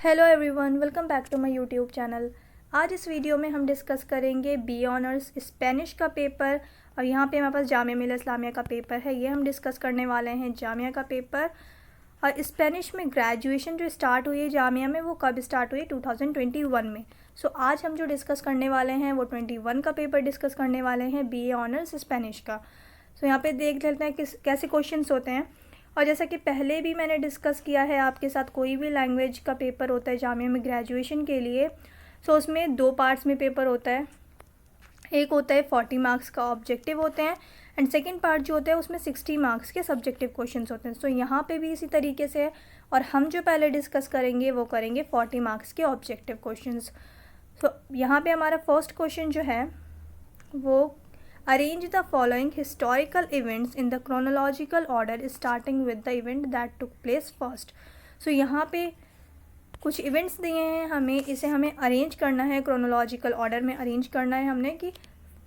Hello everyone, welcome back to my YouTube channel. आज इस video में हम डिस्कस करेंगे बी ऑनर्स स्पेनिश का पेपर। और यहाँ पे हमारे पास जामिया मिल्लिया इस्लामिया का पेपर है, ये हम डिस्कस करने वाले हैं जामिया का पेपर। और स्पेनिश में ग्रेजुएशन जो स्टार्ट हुई है जामिया में, वो कब स्टार्ट हुई है? 2021 में। सो आज हम जो डिस्कस करने वाले हैं वो 21 का पेपर डिस्कस करने वाले हैं, बी ऑनर्स स्पेनिश का। सो यहाँ पे देख लेते हैं कैसे क्वेश्चंस होते हैं। और जैसा कि पहले भी मैंने डिस्कस किया है आपके साथ, कोई भी लैंग्वेज का पेपर होता है जामिया में ग्रेजुएशन के लिए, सो उसमें 2 पार्ट्स में पेपर होता है। एक होता है 40 मार्क्स का ऑब्जेक्टिव होते हैं, एंड सेकंड पार्ट जो होता है उसमें 60 मार्क्स के सब्जेक्टिव क्वेश्चंस होते हैं। सो यहाँ पे भी इसी तरीके से है, और हम जो पहले डिस्कस करेंगे वो करेंगे 40 मार्क्स के ऑब्जेक्टिव क्वेश्चंस। सो यहाँ पे हमारा फर्स्ट क्वेश्चन जो है वो arrange the following historical events in the chronological order starting with the event that took place first. So यहाँ पे कुछ इवेंट्स दिए हैं हमें, इसे हमें अरेंज करना है, क्रोनोलॉजिकल ऑर्डर में अरेंज करना है हमने कि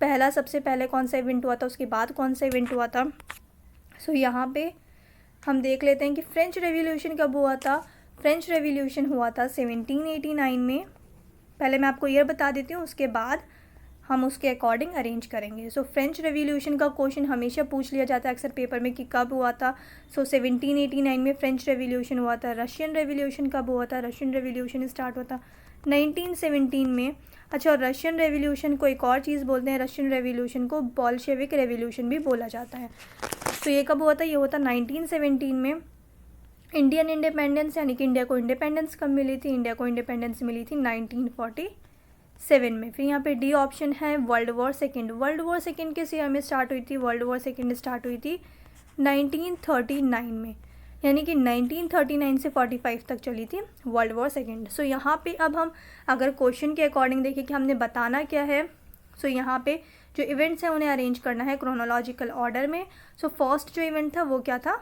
पहला सबसे पहले कौन सा इवेंट हुआ था, उसके बाद कौन सा इवेंट हुआ था। सो यहाँ पे हम देख लेते हैं कि फ्रेंच रेवोल्यूशन कब हुआ था। फ्रेंच रेवोल्यूशन हुआ था 1789 में। पहले मैं आपको ईयर बता देती हूँ, उसके बाद हम उसके अकॉर्डिंग अरेंज करेंगे। सो फ्रेंच रेवोल्यूशन का क्वेश्चन हमेशा पूछ लिया जाता है अक्सर पेपर में कि कब हुआ था। सो 1789 में फ्रेंच रेवोल्यूशन हुआ था। रशियन रेवोल्यूशन कब हुआ था? रशियन रेवोल्यूशन स्टार्ट हुआ था 1917 में। अच्छा, और रशियन रेवोल्यूशन को एक और चीज़ बोलते हैं, रशियन रेवोल्यूशन को बोल्शेविक रेवोल्यूशन भी बोला जाता है। तो ये कब हुआ था? ये हुआ था 1917 में। इंडियन इंडिपेंडेंस यानी कि इंडिया को इंडिपेंडेंस कब मिली थी? इंडिया को इंडिपेंडेंस मिली थी 1947 में। फिर यहाँ पे डी ऑप्शन है world war second. World war second किस ईयर में स्टार्ट हुई थी? वर्ल्ड वॉर सेकेंड स्टार्ट हुई थी 1939 में, यानी कि 1939 से 45 तक चली थी वर्ल्ड वॉर सेकेंड। सो यहाँ पे अब हम अगर क्वेश्चन के अकॉर्डिंग देखें कि हमने बताना क्या है, सो यहाँ पे जो इवेंट्स हैं उन्हें अरेंज करना है क्रोनोलॉजिकल ऑर्डर में। सो फर्स्ट जो इवेंट था वो क्या था?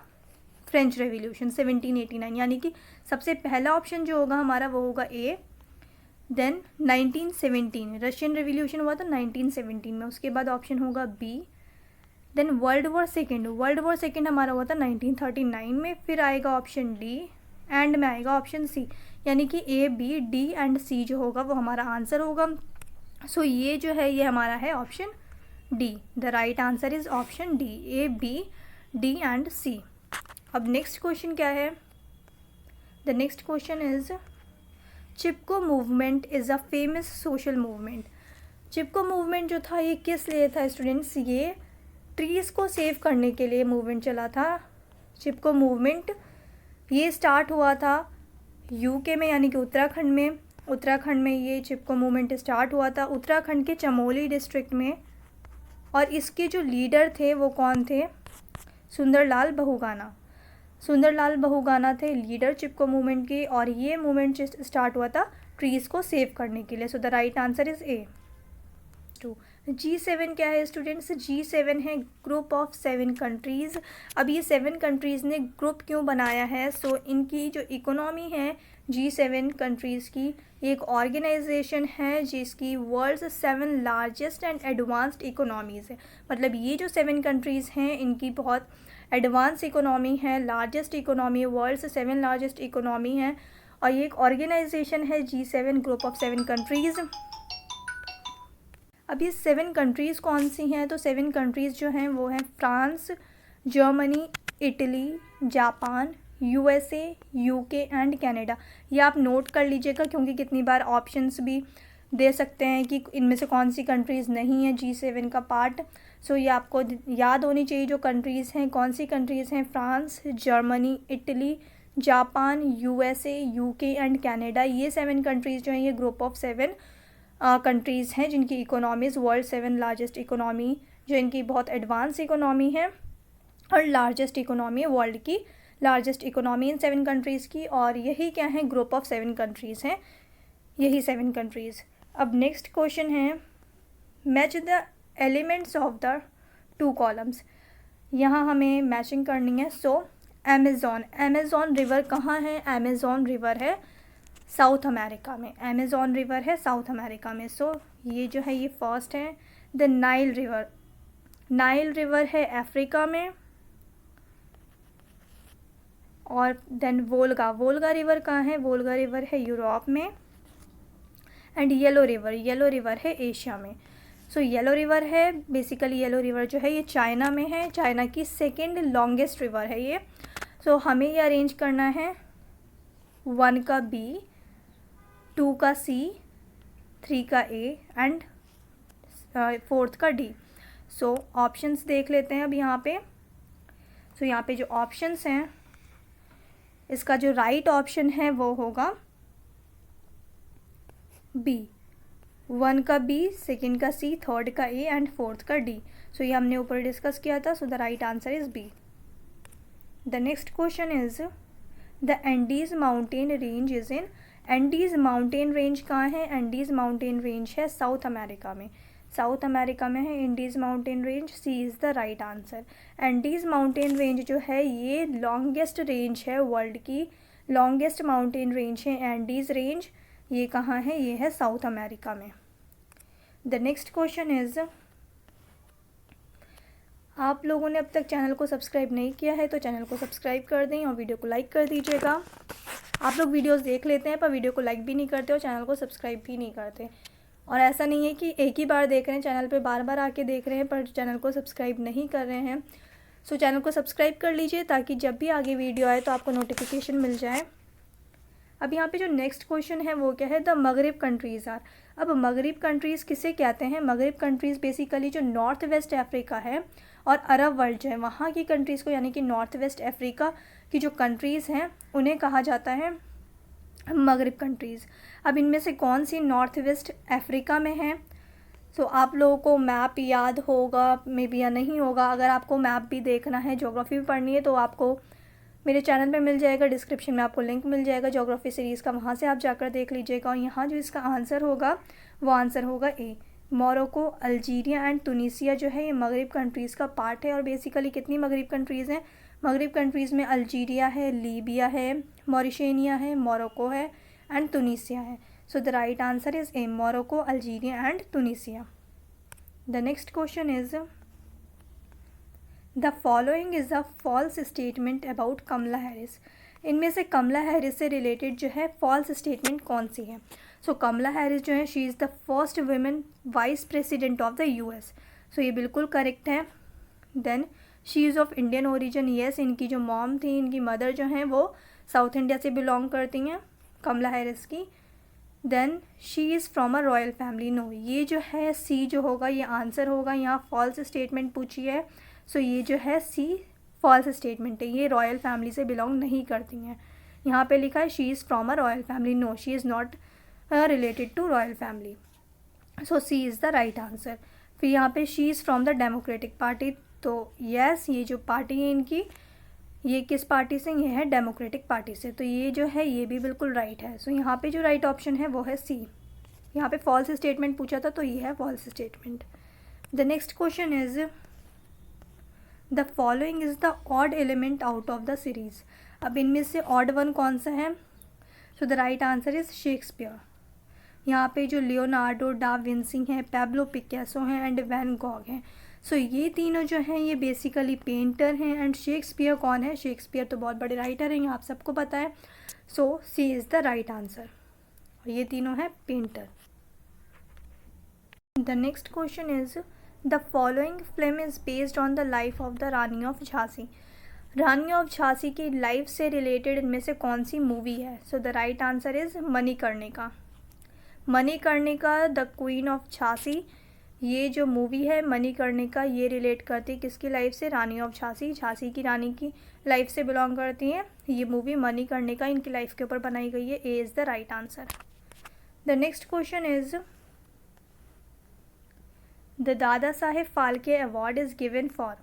फ्रेंच रेवोल्यूशन 1789, यानी कि सबसे पहला ऑप्शन जो होगा हमारा वो होगा ए। देन 1917 रशियन रेवोल्यूशन हुआ था 1917 में, उसके बाद ऑप्शन होगा B. Then world war second, world war second हमारा हुआ था 1939 में। फिर आएगा ऑप्शन डी, एंड में आएगा ऑप्शन सी, यानी कि ए बी डी एंड सी जो होगा वो हमारा आंसर होगा। सो ये जो है ये हमारा है option D. The right answer is option D, A B D and C. अब नेक्स्ट क्वेश्चन क्या है? The next question is Chipko movement is a famous social movement. Chipko movement जो था ये किस लिए था स्टूडेंट्स? ये ट्रीज़ को सेव करने के लिए मूवमेंट चला था। चिपको मूवमेंट ये स्टार्ट हुआ था यूके में, यानी कि उत्तराखंड में। उत्तराखंड में ये चिपको मूवमेंट स्टार्ट हुआ था, उत्तराखंड के चमोली डिस्ट्रिक्ट में। और इसके जो लीडर थे वो कौन थे? सुंदरलाल बहुगुणा। सुंदरलाल बहुगुणा थे लीडर चिपको मूवमेंट के, और ये मूवमेंट स्टार्ट हुआ था ट्रीज़ को सेव करने के लिए। So the right answer is A. Two G7 क्या है स्टूडेंट्स? G7 है ग्रुप ऑफ 7 कंट्रीज़। अब ये 7 कंट्रीज़ ने ग्रुप क्यों बनाया है? सो इनकी जो इकोनॉमी है G7 कंट्रीज़ की, एक ऑर्गेनाइजेशन है जिसकी world 7 largest and advanced economies है। मतलब ये जो 7 कंट्रीज़ हैं इनकी बहुत एडवांस इकोनॉमी है, लार्जेस्ट इकोनॉमी है, वर्ल्ड से 7 लार्जेस्ट इकोनॉमी है। और ये एक ऑर्गेनाइजेशन है G7 ग्रुप ऑफ 7 कंट्रीज़। अब ये 7 कंट्रीज़ कौन सी हैं? तो 7 कंट्रीज़ जो हैं वो हैं France, Germany, Italy, Japan, USA, UK and Canada. ये आप नोट कर लीजिएगा क्योंकि कितनी बार ऑप्शंस भी दे सकते हैं कि इनमें से कौन सी कंट्रीज़ नहीं है G7 का पार्ट। सो ये आपको याद होनी चाहिए जो कंट्रीज़ हैं। कौन सी कंट्रीज़ हैं? France, Germany, Italy, Japan, USA, UK and Canada. ये 7 कंट्रीज़ जो हैं ये ग्रुप ऑफ 7 कंट्रीज़ हैं जिनकी इकोनॉमीज़ वर्ल्ड 7 लार्जेस्ट इकोनॉमी, जो इनकी बहुत एडवांस इकोनॉमी है और लार्जेस्ट इकोनॉमी है, वर्ल्ड की लार्जेस्ट इकोनॉमी इन 7 कंट्रीज़ की। और यही क्या है? ग्रुप ऑफ 7 कंट्रीज़ हैं, यही 7 कंट्रीज़। अब नेक्स्ट क्वेश्चन है match the elements of the 2 columns. यहाँ हमें मैचिंग करनी है। सो अमेज़ॉन रिवर कहाँ है? अमेज़ॉन रिवर है साउथ अमेरिका में। अमेज़ॉन रिवर है साउथ अमेरिका में। सो ये जो है ये फर्स्ट है। द नाइल रिवर है अफ्रीका में। और देन वोल्गा, वोल्गा रिवर कहाँ है? वोल्गा रिवर है यूरोप में। एंड येलो रिवर है एशिया में। सो येलो रिवर है, बेसिकली येलो रिवर जो है ये चाइना में है, चाइना की सेकेंड लॉन्गेस्ट रिवर है ये। सो हमें ये अरेंज करना है 1 का बी, 2 का सी, 3 का ए एंड 4th का डी। सो ऑप्शंस देख लेते हैं अब यहाँ पे। सो यहाँ पे जो ऑप्शंस हैं, इसका जो राइट ऑप्शन है वो होगा बी, 1 का बी, 2nd का सी, 3rd का ए एंड 4th का डी। सो ये हमने ऊपर डिस्कस किया था। So the right answer is B. The next question is the Andes mountain range is in, Andes mountain range कहाँ है? एंडीज़ माउंटेन रेंज है साउथ अमेरिका में, साउथ अमेरिका में है Andes mountain range. C is the right answer. Andes mountain range जो है ये longest range है, वर्ल्ड की लॉन्गेस्ट माउंटेन रेंज है एंडीज़ रेंज। ये कहाँ है? ये है साउथ अमेरिका में। द नेक्स्ट क्वेश्चन इज़, आप लोगों ने अब तक चैनल को सब्सक्राइब नहीं किया है तो चैनल को सब्सक्राइब कर दें और वीडियो को लाइक कर दीजिएगा। आप लोग वीडियोस देख लेते हैं पर वीडियो को लाइक भी नहीं करते और चैनल को सब्सक्राइब भी नहीं करते। और ऐसा नहीं है कि एक ही बार देख रहे हैं, चैनल पे बार बार आके देख रहे हैं पर चैनल को सब्सक्राइब नहीं कर रहे हैं। सो चैनल को सब्सक्राइब कर लीजिए ताकि जब भी आगे वीडियो आए तो आपको नोटिफिकेशन मिल जाए। अब यहाँ पे जो नेक्स्ट क्वेश्चन है वो क्या है? द मगरिब कंट्रीज़ आर। अब मगरिब कंट्रीज़ किसे कहते हैं? मगरिब कंट्रीज़ बेसिकली जो नॉर्थ वेस्ट अफ्रीका है और अरब वर्ल्ड जो है वहाँ की कंट्रीज़ को, यानी कि नॉर्थ वेस्ट अफ्रीका की जो कंट्रीज़ हैं उन्हें कहा जाता है मगरिब कंट्रीज़। अब इनमें से कौन सी नॉर्थ वेस्ट अफ्रीका में है? सो आप लोगों को मैप याद होगा मे बी या नहीं होगा। अगर आपको मैप भी देखना है, ज्योग्राफी भी पढ़नी है तो आपको मेरे चैनल पे मिल जाएगा, डिस्क्रिप्शन में आपको लिंक मिल जाएगा ज्योग्राफी सीरीज़ का, वहाँ से आप जाकर देख लीजिएगा। और यहाँ जो इसका आंसर होगा वो आंसर होगा ए, मोरक्को, अल्जीरिया एंड तुनीसिया जो है ये मगरिब कंट्रीज़ का पार्ट है। और बेसिकली कितनी मगरिब कंट्रीज़ हैं? मगरिब कंट्रीज़ में अल्जीरिया है, लीबिया है, मॉरिशेनिया है, मोरक्को है एंड तुनीसिया है। So the right answer is A, Morocco, Algeria and Tunisia. The next question is the following is a false statement about Kamala Harris. इनमें से कमला हैरिस से रिलेटेड जो है फॉल्स स्टेटमेंट कौन सी है? सो कमला हैरिस जो है she is the first women vice president of the US. So ये बिल्कुल करेक्ट है। Then she is of Indian origin. Yes, इनकी जो मॉम थी, इनकी मदर जो हैं वो साउथ इंडिया से बिलोंग करती हैं, कमला हैरिस की। Then she is from a royal family. No, ये जो है सी जो होगा ये आंसर होगा। यहाँ फॉल्स स्टेटमेंट पूछी है। सो ये जो है सी फॉल्स स्टेटमेंट है, ये रॉयल फैमिली से बिलोंग नहीं करती हैं। यहाँ पे लिखा है she is from a royal family. No, she is not related to royal family. So C is the right answer. फिर यहाँ पे she is from the Democratic Party. तो यस, ये जो पार्टी है इनकी, ये किस पार्टी से? ये है डेमोक्रेटिक पार्टी से। तो ये जो है ये भी बिल्कुल राइट है। सो यहाँ पे जो राइट ऑप्शन है वो है सी। यहाँ पे फॉल्स स्टेटमेंट पूछा था तो ये है false statement. The next question is the following is the odd element out of the series. अब इनमें से ऑड वन कौन सा है? So the right answer is Shakespeare. यहाँ पे जो लियोनार्डो डा विंसी हैं, पैब्लो पिकासो हैं एंड वैन गॉग हैं। सो ये तीनों जो हैं ये बेसिकली पेंटर हैं। एंड शेक्सपियर कौन है? शेक्सपियर तो बहुत बड़े राइटर हैं, ये आप सबको पता है। सो C is the right answer. और ये तीनों हैं painter. The next question is the following film is based on the life of the Rani of Jhansi. Rani of Jhansi की लाइफ से रिलेटेड इनमें से कौन सी मूवी है? So the right answer is Manikarnika. Manikarnika the queen of Jhansi, ये जो मूवी है मणिकर्णिका ये रिलेट करती है किसकी लाइफ से? रानी ऑफ झांसी, झांसी की रानी की लाइफ से बिलोंग करती हैं। ये मूवी मणिकर्णिका इनकी लाइफ के ऊपर बनाई गई है। A is the right answer. The next question is the Dada Saheb Phalke award is given for.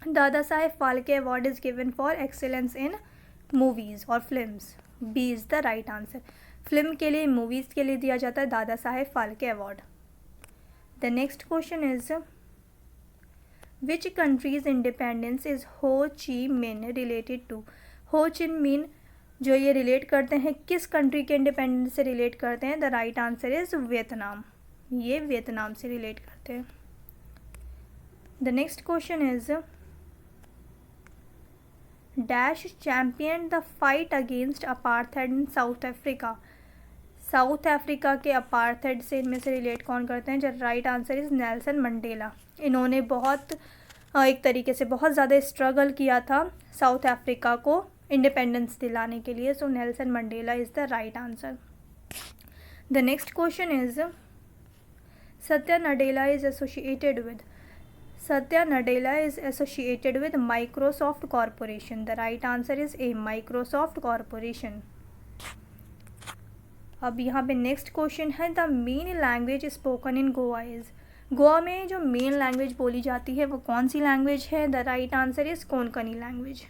Dada Saheb Phalke award is given for excellence in movies और films. B is the right answer. Film के लिए, मूवीज़ के लिए दिया जाता है Dada Saheb Phalke award. The next question is which countries independence is Ho Chi मिन related to. हो ची मिन जो ये रिलेट करते हैं किस कंट्री के इंडिपेंडेंस से रिलेट करते हैं? The right answer is Vietnam. ये वियतनाम से रिलेट करते हैं। The next question is dash champion the fight against apartheid in south Africa. South Africa के अपार्थाइड से इनमें से रिलेट कौन करते हैं? जब right answer is Nelson Mandela. इन्होंने बहुत एक तरीके से बहुत ज़्यादा स्ट्रगल किया था साउथ अफ्रीका को इंडिपेंडेंस दिलाने के लिए। So Nelson Mandela is the right answer. The next question is Satya Nadella is associated with. Satya Nadella is associated with Microsoft Corporation. The right answer is A, Microsoft Corporation. अब यहाँ पे next question है the main language spoken in Goa is. Goa में जो main language बोली जाती है वो कौन सी लैंग्वेज है? The right answer is Konkani language.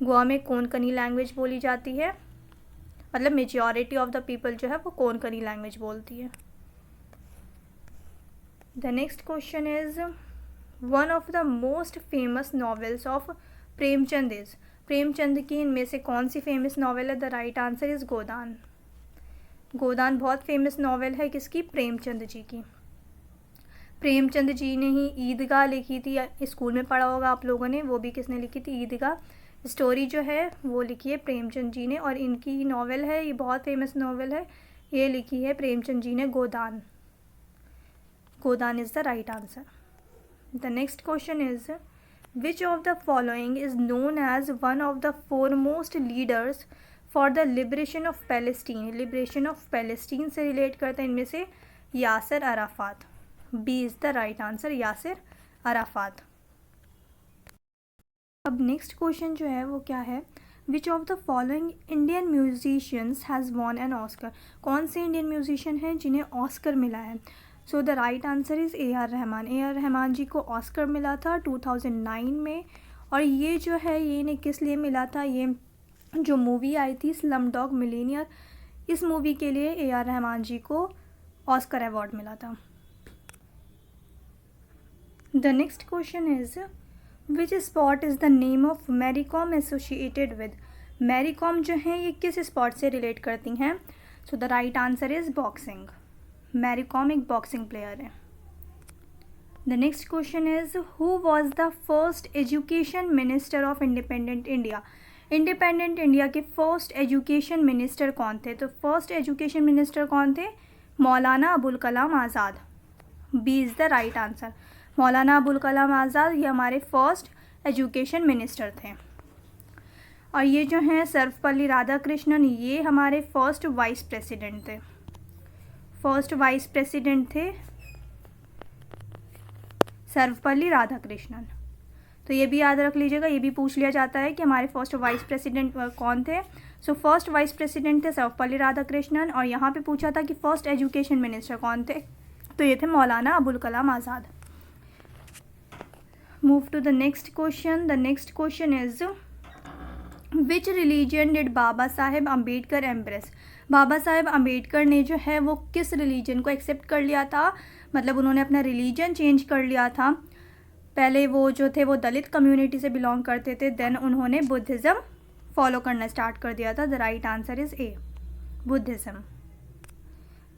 Goa में कोंकणी लैंग्वेज बोली जाती है, मतलब मेजॉरिटी ऑफ द पीपल जो है वो कोंकणी लैंग्वेज बोलती है। The next question is one of the most famous novels of Premchand is. Premchand की इनमें से कौन सी फेमस नॉवेल है? द राइट आंसर इज़ गोदान। गोदान बहुत फेमस नॉवेल है किसकी? प्रेमचंद जी की। प्रेमचंद जी ने ही ईदगाह लिखी थी, स्कूल में पढ़ा होगा आप लोगों ने, वो भी किसने लिखी थी? ईदगाह स्टोरी जो है वो लिखी है प्रेमचंद जी ने, और इनकी नॉवेल है, ये बहुत फेमस नॉवेल है, ये लिखी है प्रेमचंद जी ने, Godan. Godan is the right answer. The next question is which of the following is known as one of the foremost leaders for the liberation of Palestine. Liberation of Palestine से relate करते हैं इनमें से Yasir Arafat. B is the right answer, Yasir Arafat. अब next question जो है वो क्या है? Which of the following Indian musicians has won an Oscar. कौन से इंडियन म्यूजिशियन हैं जिन्हें ऑस्कर मिला है? So the right answer is A R Rahman. A R Rahman ji को ऑस्कर मिला था 2009 में, और ये जो है ये इन्हें किस लिए मिला था? ये जो मूवी आई थी स्लम डॉग मिलियनेयर, इस मूवी के लिए ए आर रहमान जी को ऑस्कर अवार्ड मिला था। The next question is which sport is the name of Mary Kom associated with. Mary Kom जो है ये किस स्पॉट से रिलेट करती हैं? So the right answer is boxing. Mary Kom एक बॉक्सिंग प्लेयर है। The next question is who was the first education minister of independent India. Independent India के फर्स्ट एजुकेशन मिनिस्टर कौन थे? तो फर्स्ट एजुकेशन मिनिस्टर कौन थे? Maulana Abul Kalam Azad. B is the right answer. Maulana Abul Kalam आज़ाद ये हमारे फर्स्ट एजुकेशन मिनिस्टर थे। और ये जो हैं सर्वपल्ली राधाकृष्णन, ये हमारे फर्स्ट वाइस प्रेसिडेंट थे। फर्स्ट वाइस प्रेसिडेंट थे सर्वपल्ली राधाकृष्णन। तो ये भी याद रख लीजिएगा, ये भी पूछ लिया जाता है कि हमारे फर्स्ट वाइस प्रेसिडेंट कौन थे। सो फर्स्ट वाइस प्रेसिडेंट थे सर्वपल्ली राधाकृष्णन, और यहाँ पे पूछा था कि फर्स्ट एजुकेशन मिनिस्टर कौन थे, तो ये थे Maulana Abul Kalam Azad. Move to the next question. The next question is which religion did Baba Saheb Ambedkar embrace. Baba Saheb Ambedkar ने जो है वो किस रिलीजन को एक्सेप्ट कर लिया था, मतलब उन्होंने अपना रिलीजन चेंज कर लिया था। पहले वो जो थे वो दलित कम्युनिटी से बिलोंग करते थे, देन उन्होंने बुद्धिज़्म फॉलो करना स्टार्ट कर दिया था। The right answer is A, Buddhism.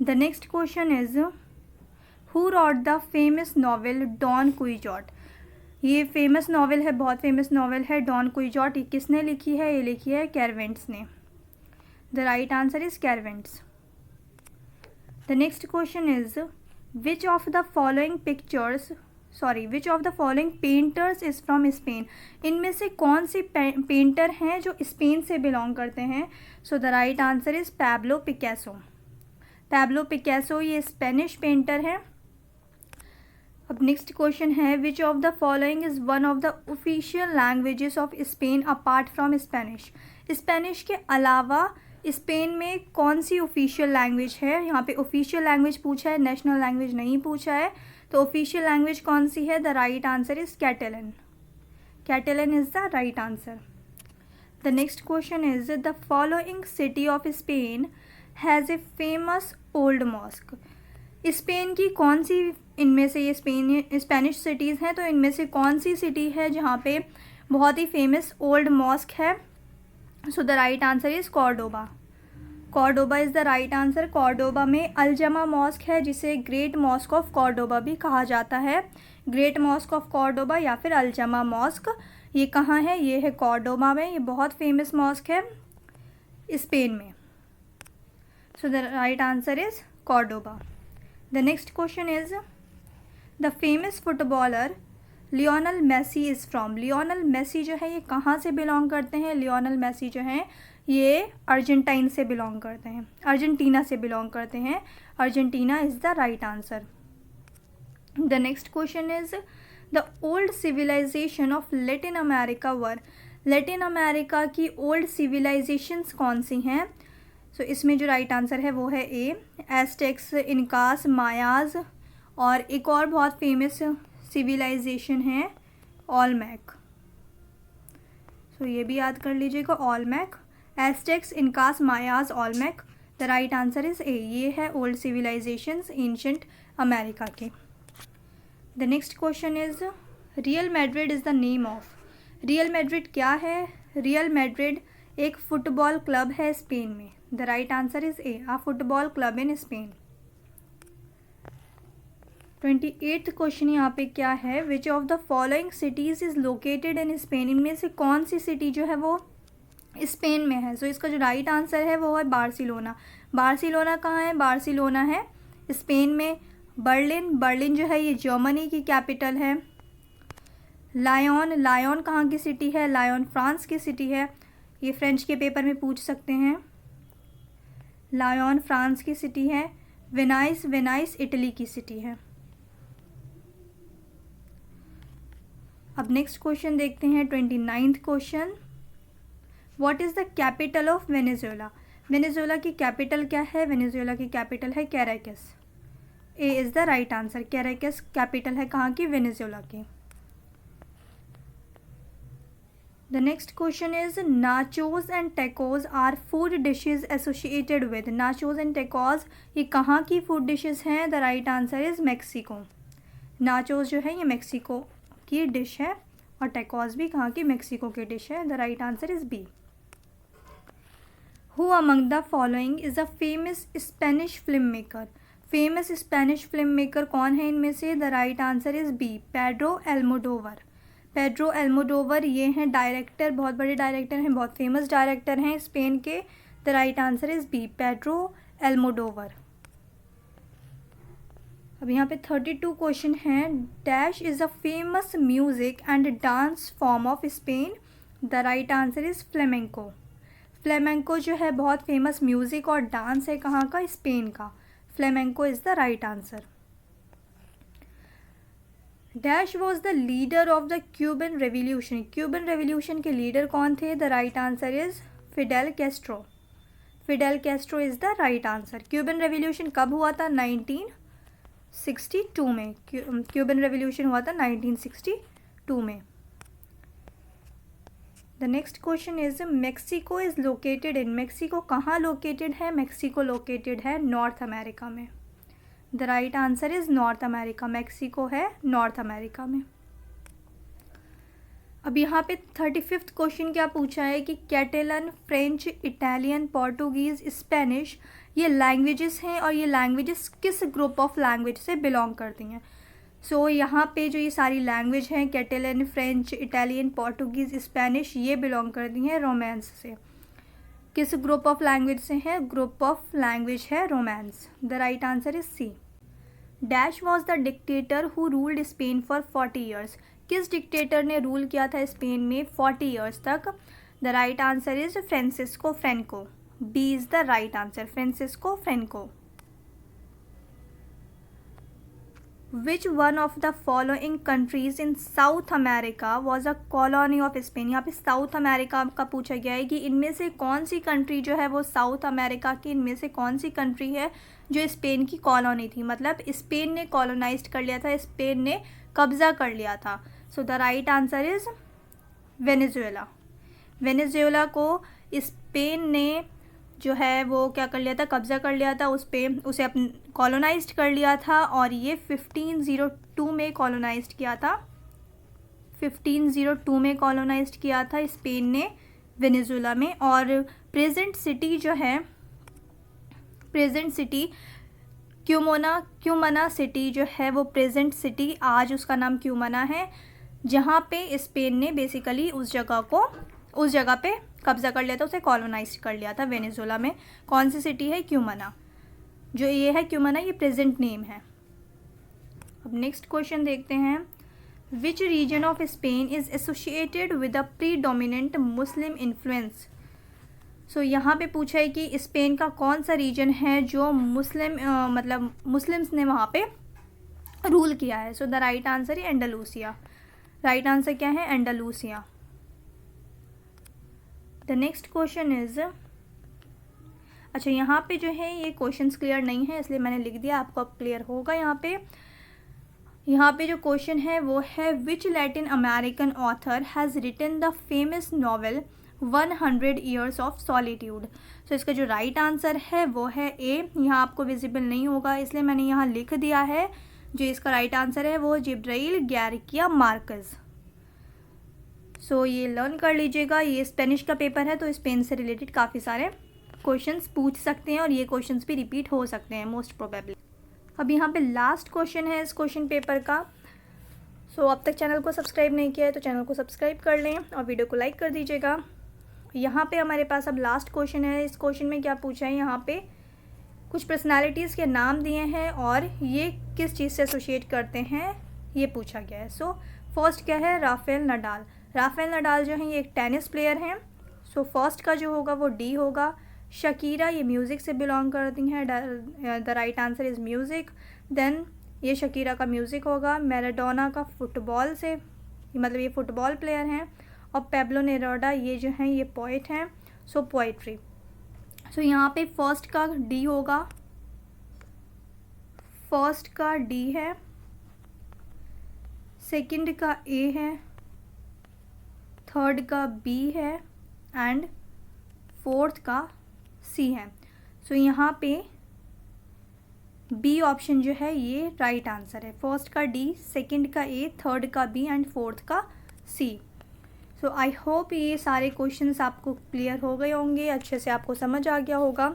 The next question is who wrote the famous novel Don Quixote. ये फेमस नॉवेल है, बहुत फेमस नॉवेल है डॉन क्विजोट। ये किसने लिखी है? ये लिखी है कैरवेंट्स ने। The right answer is Cervantes. The next question is which of the following painters is from Spain. इनमें से कौन सी पेंटर हैं जो स्पेन से बिलोंग करते हैं? So the right answer is Pablo Picasso. Pablo Picasso ये स्पेनिश पेंटर है। अब नेक्स्ट क्वेश्चन है which of the following is one of the official languages of Spain apart from Spanish. Spanish के अलावा Spain में कौन सी ऑफिशियल लैंग्वेज है? यहाँ पे ऑफिशियल लैंग्वेज पूछा है, नेशनल लैंग्वेज नहीं पूछा है। तो ऑफिशियल लैंग्वेज कौन सी है? The right answer is Catalan. Catalan is the right answer. The next question is the following city of Spain has a famous old mosque. Spain की कौन सी, इनमें से ये स्पेनिश सिटीज़ हैं, तो इनमें से कौन सी सिटी है जहाँ पे बहुत ही फेमस ओल्ड मॉस्क है? So the right answer is Cordoba. Cordoba is the right answer. Cordoba में अल-जमा मॉस्क है जिसे ग्रेट मॉस्क ऑफ कॉर्डोबा भी कहा जाता है। ग्रेट मॉस्क ऑफ कॉर्डोबा या फिर अल-जमा मॉस्क, ये कहाँ है? ये है कॉर्डोबा में। ये बहुत फेमस मॉस्क है स्पेन में। So the right answer is Cordoba. The next question is the famous footballer Lionel Messi is from. Lionel Messi जो है ये कहाँ से बिलोंग करते हैं? लियोनल मेसी जो हैं ये अर्जेंटाइन से बिलोंग करते हैं, अर्जेंटीना से बिलोंग करते हैं। Argentina is the right answer. The next question is the old civilization of Latin America were. Latin America की ओल्ड सिविलाइजेशंस कौन सी हैं? सो इसमें जो राइट आंसर है वो है ए, एस्टेक्स, इनकास, मायाज, और एक और बहुत फेमस सिविलाइजेशन है ओलमेक। सो ये भी याद कर लीजिएगा, Olmec, Aztecs, Incas, Mayas, Olmec. The right answer is A. ये है ओल्ड सिविलाइजेशंस एंशिएंट अमेरिका के। The next question is Real Madrid is the name of. Real Madrid क्या है? रियल मैड्रिड एक फुटबॉल क्लब है स्पेन में। The right answer is A, a football club in Spain. 28th question यहाँ पे क्या है? Which of the following cities is located in Spain. इनमें से कौन सी सिटी जो है वो स्पेन में है? सो इसका जो राइट आंसर है वो है बार्सिलोना। बार्सिलोना कहाँ है? बार्सिलोना है स्पेन में। बर्लिन, बर्लिन जो है ये जर्मनी की कैपिटल है। लायोन, लायोन कहाँ की सिटी है? लायोन फ्रांस की सिटी है। ये फ्रेंच के पेपर में पूछ सकते हैं। लायोन फ्रांस की सिटी है। वेनाइस, वेनाइस इटली की सिटी है। अब नेक्स्ट क्वेश्चन देखते हैं 29th question. What is the capital of Venezuela. Venezuela की कैपिटल क्या है? वेनेजुएला की कैपिटल है Caracas. A is the right answer. Caracas capital है कहाँ की? वेनेजुएला की। The next question is nachos and tacos are food dishes associated with. Nachos and tacos ये कहाँ की फूड डिशेज हैं? The right answer is Mexico. Nachos जो है ये मैक्सिको की डिश है और टैकोज भी कहाँ की? मैक्सिको की डिश है। The right answer is B. Who among the following is a famous Spanish film maker. Famous Spanish film maker कौन है इनमें से? The right answer is B, Pedro Almodovar. Pedro Almodovar ये हैं डायरेक्टर, बहुत बड़े डायरेक्टर हैं, बहुत फेमस डायरेक्टर हैं स्पेन के। The right answer is B, Pedro Almodovar. अब यहाँ पे 32 क्वेश्चन हैं। Dash is a famous music and dance form of Spain. The right answer is flamenco. Flamenco जो है बहुत फेमस म्यूज़िक और डांस है कहाँ का? स्पेन का। Flamenco is the right answer. Dash was the leader of the Cuban revolution. Cuban revolution के leader कौन थे? The right answer is Fidel Castro. Fidel Castro is the right answer. Cuban revolution कब हुआ था? 1962 में। Cuban revolution हुआ था 1962 में। The next question is Mexico is located in. Mexico कहाँ लोकेटेड है? मेक्सिको लोकेटेड है नॉर्थ अमेरिका में। The right answer is north America. Mexico है नॉर्थ अमेरिका में। अब यहाँ पे 35th क्वेश्चन क्या पूछा है कि कैटेलन, फ्रेंच, इटालियन, पोर्टुगीज़, स्पेनिश ये लैंग्वेजेस हैं और ये लैंग्वेजेस किस ग्रुप ऑफ लैंग्वेज से बिलोंग करती हैं। सो यहाँ पे जो ये सारी लैंग्वेज हैं कैटेलन, फ्रेंच, इटालियन, पोर्टुगीज़, स्पेनिश ये बिलोंग करती हैं रोमांस से। किस ग्रुप ऑफ लैंग्वेज से है? ग्रुप ऑफ लैंग्वेज है romance. The right answer is C. Dash was the dictator who ruled Spain for 40 years. किस डिक्टेटर ने रूल किया था स्पेन में 40 ईयर्स तक? The right answer is Francisco Franco. B is the right answer, Francisco Franco. Which one of the following countries in South America was a colony of Spain. यहाँ पे south America का पूछा गया है कि इनमें से कौन सी कंट्री जो है वो साउथ अमेरिका की इनमें से कौन सी कंट्री है जो स्पेन की कॉलोनी थी। मतलब स्पेन ने कॉलोनाइज कर लिया था, स्पेन ने कब्ज़ा कर लिया था। So the right answer is Venezuela. Venezuela को स्पेन ने जो है वो क्या कर लिया था? कब्ज़ा कर लिया था उस पर, उसे अपन कॉलोनाइज्ड कर लिया था और ये 1502 में कॉलोनाइज्ड किया था। 1502 में कॉलोनाइज्ड किया था स्पेन ने वेनेजुएला में। और प्रेजेंट सिटी जो है, प्रेजेंट सिटी क्यूमना सिटी जो है वो प्रेजेंट सिटी आज उसका नाम क्यूमना है। जहाँ पे स्पेन ने बेसिकली उस जगह पे कब्ज़ा कर लिया था, उसे कॉलोनाइज कर लिया था वेनेजुएला में। कौन सी सिटी है? क्यूमना। जो ये है क्यूमना, ये प्रेजेंट नेम है। अब नेक्स्ट क्वेश्चन देखते हैं। Which region of Spain is associated with a predominant Muslim influence. So यहाँ पे पूछा है कि स्पेन का कौन सा रीजन है जो मतलब मुस्लिम्स ने वहाँ पे रूल किया है। सो द राइट आंसर है एंडालूसिया। राइट आंसर क्या है? एंडालूसिया। द नेक्स्ट क्वेश्चन इज़, अच्छा यहाँ पे जो है ये क्वेश्चंस क्लियर नहीं है इसलिए मैंने लिख दिया, आपको अब क्लियर होगा। यहाँ पे जो क्वेश्चन है वो है which Latin American author has written the famous novel 100 years of solitude. So इसका जो राइट आंसर है वो है ए। यहाँ आपको विजिबल नहीं होगा इसलिए मैंने यहाँ लिख दिया है। जो इसका राइट आंसर है वो जिब्राइल गार्सिया मार्केज। सो ये लर्न कर लीजिएगा। ये स्पेनिश का पेपर है तो स्पेन से रिलेटेड काफ़ी सारे क्वेश्चंस पूछ सकते हैं और ये क्वेश्चंस भी रिपीट हो सकते हैं मोस्ट प्रोबेबली। अब यहाँ पे लास्ट क्वेश्चन है इस क्वेश्चन पेपर का। सो अब तक चैनल को सब्सक्राइब नहीं किया है तो चैनल को सब्सक्राइब कर लें और वीडियो को लाइक कर दीजिएगा। यहाँ पे हमारे पास अब लास्ट क्वेश्चन है। इस क्वेश्चन में क्या पूछा है, यहाँ पे कुछ पर्सनालिटीज़ के नाम दिए हैं और ये किस चीज़ से एसोसिएट करते हैं ये पूछा गया है। सो फर्स्ट क्या है? Rafael Nadal. राफेल नडाल जो है ये एक टेनिस प्लेयर हैं। सो फर्स्ट का जो होगा वो डी होगा। शकीरा ये म्यूज़िक से बिलोंग करती हैं। The right answer is music. Then ये शकीरा का म्यूज़िक होगा। मैराडोना का फुटबॉल से, मतलब ये फुटबॉल प्लेयर हैं। और पेब्लो नेरूदा ये जो हैं ये पोइट हैं। सो पोइट्री। सो यहाँ पे फर्स्ट का डी होगा। फर्स्ट का डी है, सेकंड का ए है, थर्ड का बी है एंड फोर्थ का सी है। सो यहाँ पे बी ऑप्शन जो है ये राइट आंसर है। फर्स्ट का डी, सेकंड का ए, थर्ड का बी एंड फोर्थ का सी। सो आई होप ये सारे क्वेश्चंस आपको क्लियर हो गए होंगे, अच्छे से आपको समझ आ गया होगा।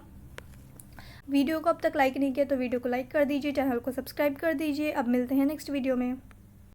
वीडियो को अब तक लाइक नहीं किया तो वीडियो को लाइक कर दीजिए, चैनल को सब्सक्राइब कर दीजिए। अब मिलते हैं नेक्स्ट वीडियो में।